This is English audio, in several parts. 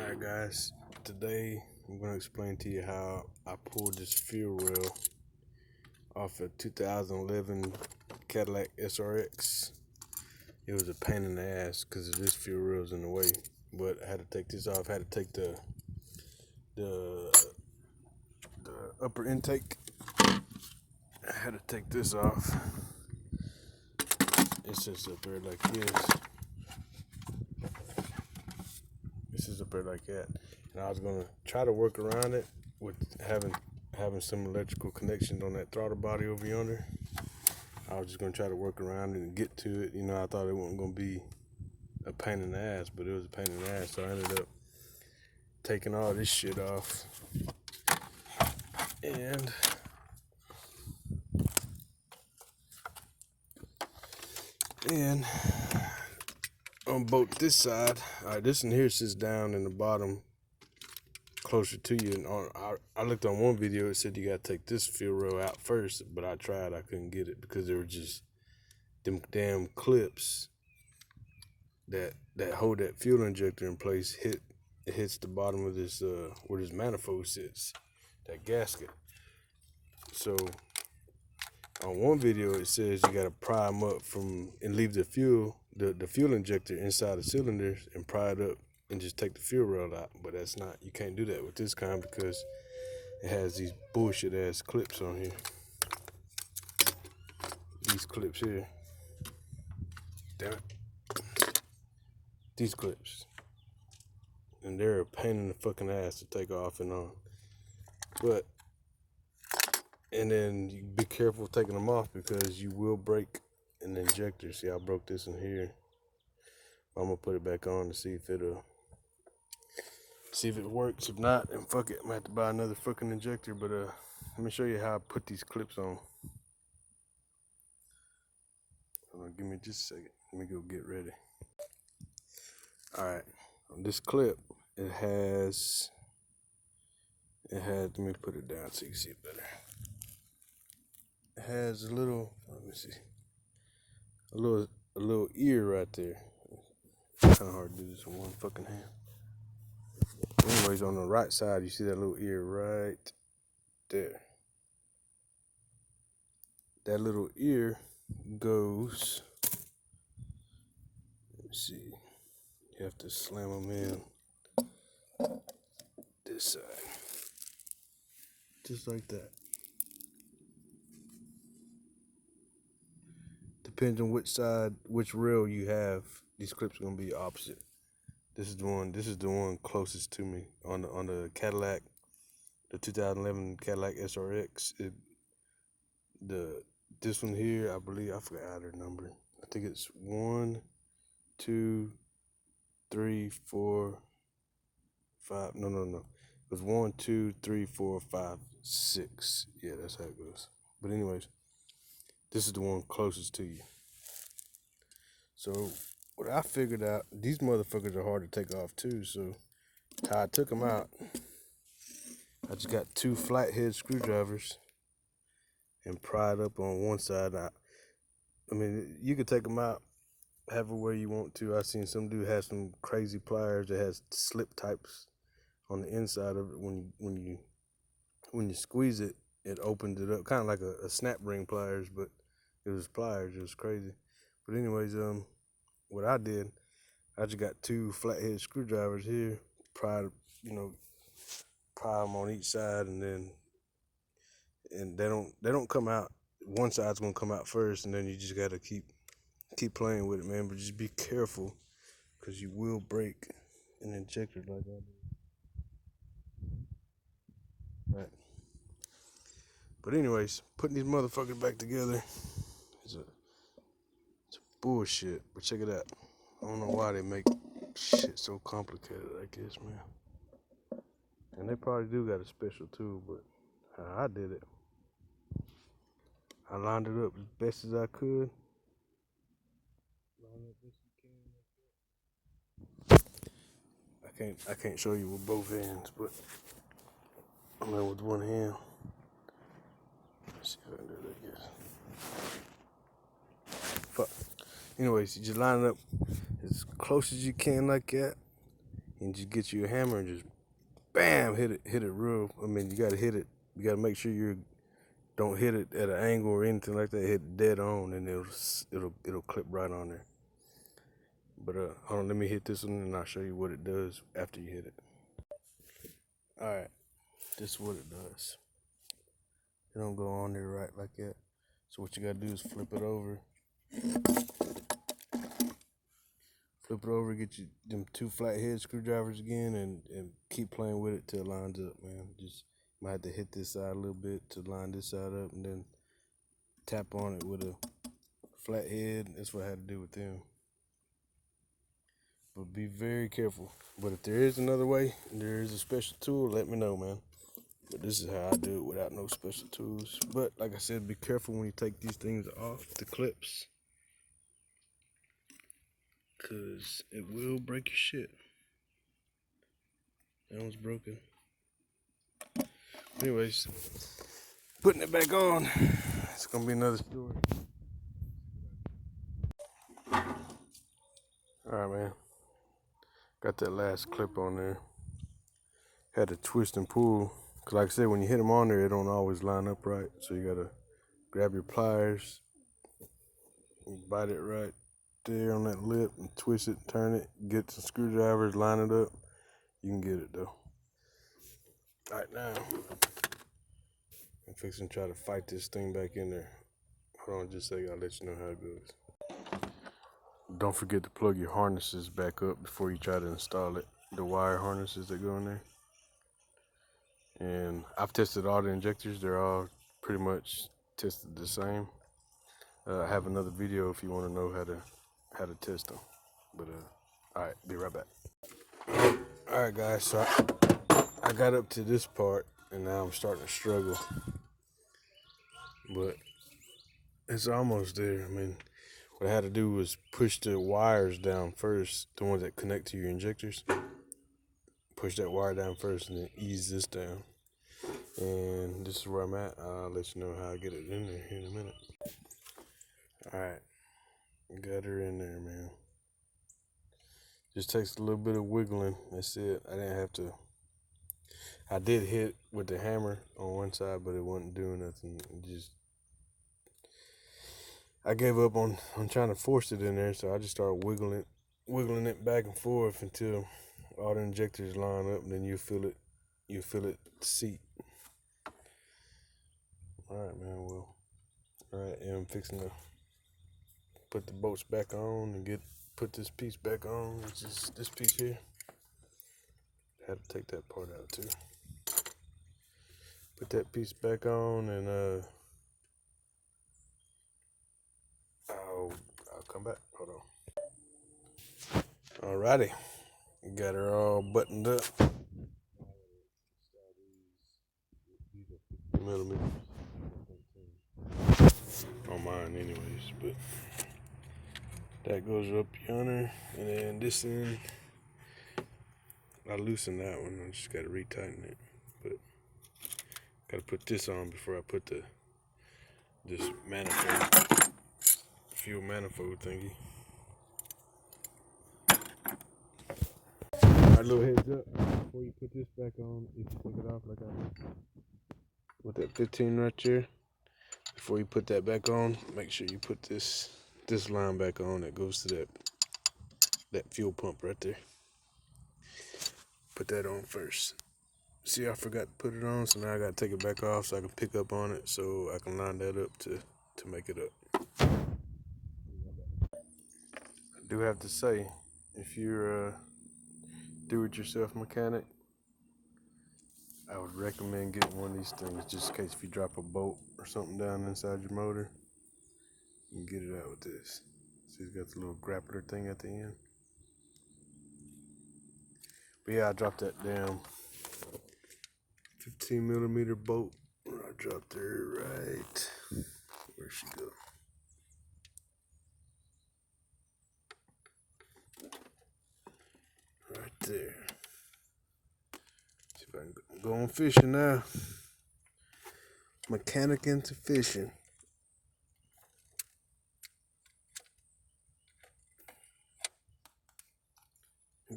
Alright guys, today I'm going to explain to you how I pulled this fuel rail off a 2011 Cadillac SRX. It was a pain in the ass because this fuel rail was in the way, but I had to take this off. I had to take the upper intake. I had to take this off. It's just up there like this. This is up there like that, and I was gonna try to work around it with having some electrical connections on that throttle body over yonder. I was just gonna try to work around it and get to it. You know, I thought it wasn't gonna be a pain in the ass, but it was a pain in the ass. So I ended up taking all this shit off and on both this side, this one here sits down in the bottom closer to you. And I looked on one video, it said you gotta take this fuel rail out first, but I tried, I couldn't get it because there were just them damn clips that hold that fuel injector in place. It hits the bottom of this where this manifold sits, that gasket. So on one video it says you gotta pry them up and leave the fuel injector inside the cylinders and pry it up and just take the fuel rail out. But that's not, you can't do that with this kind because it has these bullshit ass clips on here. These clips here. Damn it. These clips. And they're a pain in the fucking ass to take off and on. And then you be careful taking them off because you will break an injector. See, I broke this in here. I'm gonna put it back on to see if it works. If not, then fuck it, I'm gonna have to buy another fucking injector. But let me show you how I put these clips on. Hold on, give me just a second. Let me go get ready. Alright, on this clip, it has, let me put it down so you can see it better. It has a little, let me see, a little ear right there. It's kind of hard to do this with one fucking hand. Anyways, on the right side, you see that little ear right there. That little ear goes, let me see, you have to slam them in this side, just like that. Depends on which side, which rail you have, these clips are gonna be opposite. This is the one closest to me on the Cadillac, the 2011 Cadillac SRX. This one here, I believe, I forgot their number. I think it's 1, 2, 3, 4, 5. No. It was 1, 2, 3, 4, 5, 6. Yeah, that's how it goes. But anyways, this is the one closest to you. So what I figured out, these motherfuckers are hard to take off too. So how I took them out, I just got 2 flathead screwdrivers and pried up on one side. I mean, you could take them out however way you want to. I seen some dude have some crazy pliers that has slip types on the inside of it. When you squeeze it, it opens it up, kind of like a snap ring pliers, but it was pliers. It was crazy. But anyways, what I did, I just got 2 flathead screwdrivers here, pry them on each side, and they don't come out. One side's gonna come out first, and then you just gotta keep playing with it, man. But just be careful, cause you will break an injector like I did. Right. But anyways, putting these motherfuckers back together is it's bullshit. But check it out. I don't know why they make shit so complicated like this, man. And they probably do got a special tool, but how I did it, I lined it up as best as I could. I can't show you with both hands, but I'm in with one hand. Let's see if I can do that, I guess. Fuck. Anyways, you just line it up as close as you can like that. and just get you a hammer and just bam, hit it real. I mean, you gotta hit it. You gotta make sure you don't hit it at an angle or anything like that. Hit it dead on, and it'll clip right on there. But hold on, let me hit this one, and I'll show you what it does after you hit it. All right, this is what it does. It don't go on there right like that. So what you gotta do is flip it over. Flip it over, get you them 2 flathead screwdrivers again, and keep playing with it till it lines up, man. Just might have to hit this side a little bit to line this side up, and then tap on it with a flathead. That's what I had to do with them. But be very careful. But if there is another way, there is a special tool, let me know, man. But this is how I do it without no special tools. But like I said, be careful when you take these things off the clips, cause it will break your shit. That one's broken. Anyways, putting it back on, it's gonna be another story. Alright, man. Got that last clip on there. Had to twist and pull. Cause like I said, when you hit them on there, it don't always line up right. So you gotta grab your pliers, and bite it right there on that lip, and twist it, turn it, get some screwdrivers, line it up. You can get it though. Alright, now I'm fixing to try to fight this thing back in there. Hold on just a second, I'll let you know how it goes. Don't forget to plug your harnesses back up before you try to install it. The wire harnesses that go in there. And I've tested all the injectors. They're all pretty much tested the same. I have another video if you want to know how to test them. But all right, be right back. All right, guys. So I got up to this part, and now I'm starting to struggle. But it's almost there. I mean, what I had to do was push the wires down first, the ones that connect to your injectors. Push that wire down first, and then ease this down. And this is where I'm at. I'll let you know how I get it in there here in a minute. Alright, got her in there, man. Just takes a little bit of wiggling. That's it. I didn't have to. I did hit with the hammer on one side, but it wasn't doing nothing. I gave up on trying to force it in there, so I just started wiggling it back and forth until all the injectors line up, and then you feel it seat. Alright, man, well, alright, yeah, I'm fixing to put the bolts back on and put this piece back on, which is this piece here. Had to take that part out too. Put that piece back on, and I'll come back. Hold on. Alrighty, got her all buttoned up. Millimeters on mine, anyways, but that goes up yonder, and then this end, I loosened that one. I just gotta retighten it, but gotta put this on before I put this manifold, fuel manifold thingy. Alright, little heads up before you put this back on. If you take it off like I did with that 15 right there, before you put that back on, make sure you put this line back on that goes to that fuel pump right there. Put that on first. See, I forgot to put it on, so now I gotta take it back off so I can pick up on it, so I can line that up to make it up. I do have to say, if you're a do-it-yourself mechanic, I would recommend getting one of these things just in case if you drop a bolt or something down inside your motor, you can get it out with this. See, it's got the little grappler thing at the end. But yeah, I dropped that damn 15mm bolt. I dropped her right. Where'd she go? Right there. See if I can go on fishing now. Mechanic into fishing.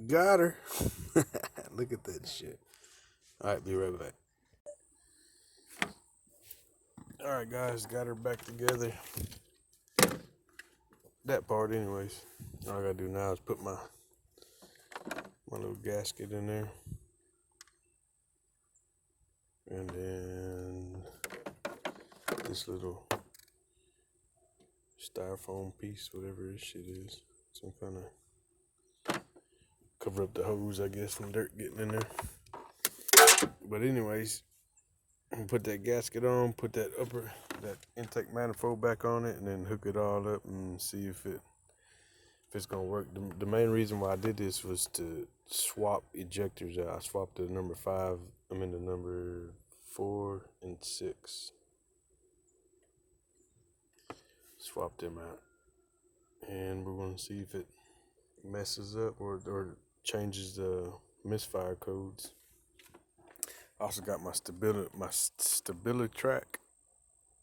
got her. Look at that shit. All right, be right back. All right, guys, got her back together. That part, anyways. All I gotta do now is put my little gasket in there, and then this little styrofoam piece, whatever this shit is, some kind of cover up the hose, I guess, from dirt getting in there. But anyways, put that gasket on, put that intake manifold back on it, and then hook it all up and see if it's gonna work. The main reason why I did this was to swap ejectors out. I swapped the number 5, the number 4 and 6. Swap them out, and we're gonna see if it messes up or changes the misfire codes. I also got my stability track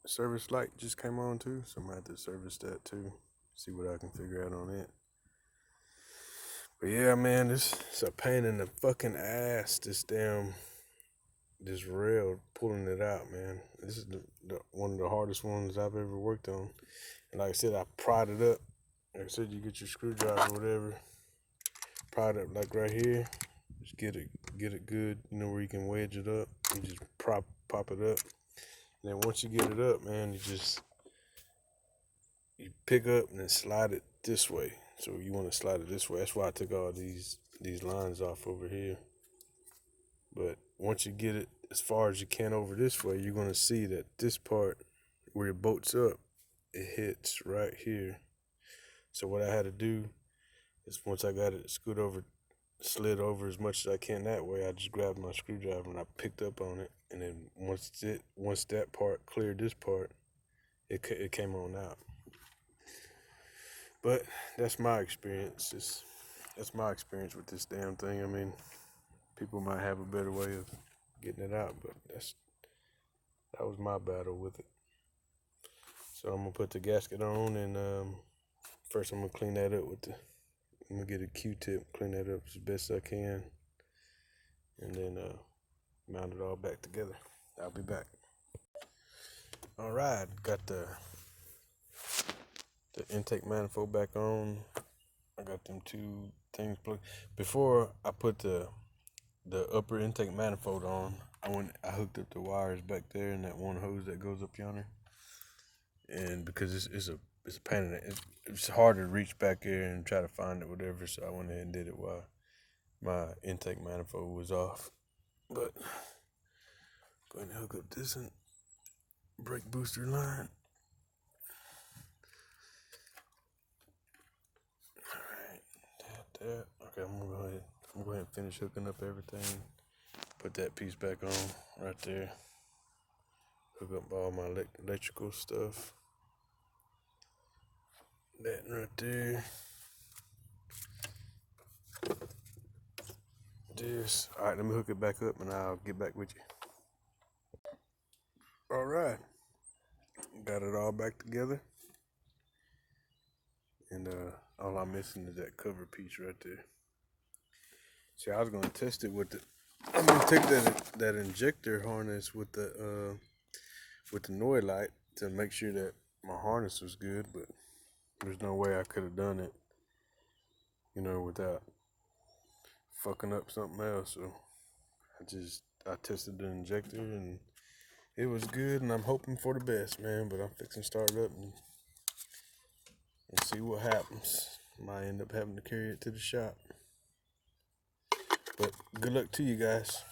service light just came on too, so I'm gonna have to service that too. See what I can figure out on it. But yeah, man, it's a pain in the fucking ass. This rail pulling it out, man. This is one of the hardest ones I've ever worked on. And like I said, I pried it up. Like I said, you get your screwdriver or whatever, pry it up like right here. Just get it good, you know, where you can wedge it up. You just pop it up. And then once you get it up, man, you pick up and then slide it this way. So you want to slide it this way. That's why I took all these lines off over here. But once you get it as far as you can over this way, you're going to see that this part where it bolts up, it hits right here. So what I had to do is once I got it slid over as much as I can that way, I just grabbed my screwdriver and I picked up on it. And then once that part cleared this part, it came on out. But that's my experience. That's my experience with this damn thing. I mean, people might have a better way of getting it out, but that was my battle with it. So I'm gonna put the gasket on, and first I'm gonna clean that up I'm gonna get a Q-tip, clean that up as best I can, and then mount it all back together. I'll be back. All right, got the intake manifold back on. I got them 2 things plugged. Before I put the upper intake manifold on, I hooked up the wires back there in that one hose that goes up yonder. And because it's a pain in it, it's hard to reach back there and try to find it, whatever. So I went ahead and did it while my intake manifold was off. But go ahead and hook up this and brake booster line. That. Okay, I'm gonna go ahead and finish hooking up everything. Put that piece back on right there. Hook up all my electrical stuff. That right there. This. All right, let me hook it back up and I'll get back with you. All right, got it all back together. And all I'm missing is that cover piece right there. See, I was gonna test it with I'm gonna take that injector harness with the Noise light to make sure that my harness was good, but there's no way I could have done it, you know, without fucking up something else. So I tested the injector and it was good, and I'm hoping for the best, man. But I'm fixing to start it up and see what happens. Might end up having to carry it to the shop. But good luck to you guys.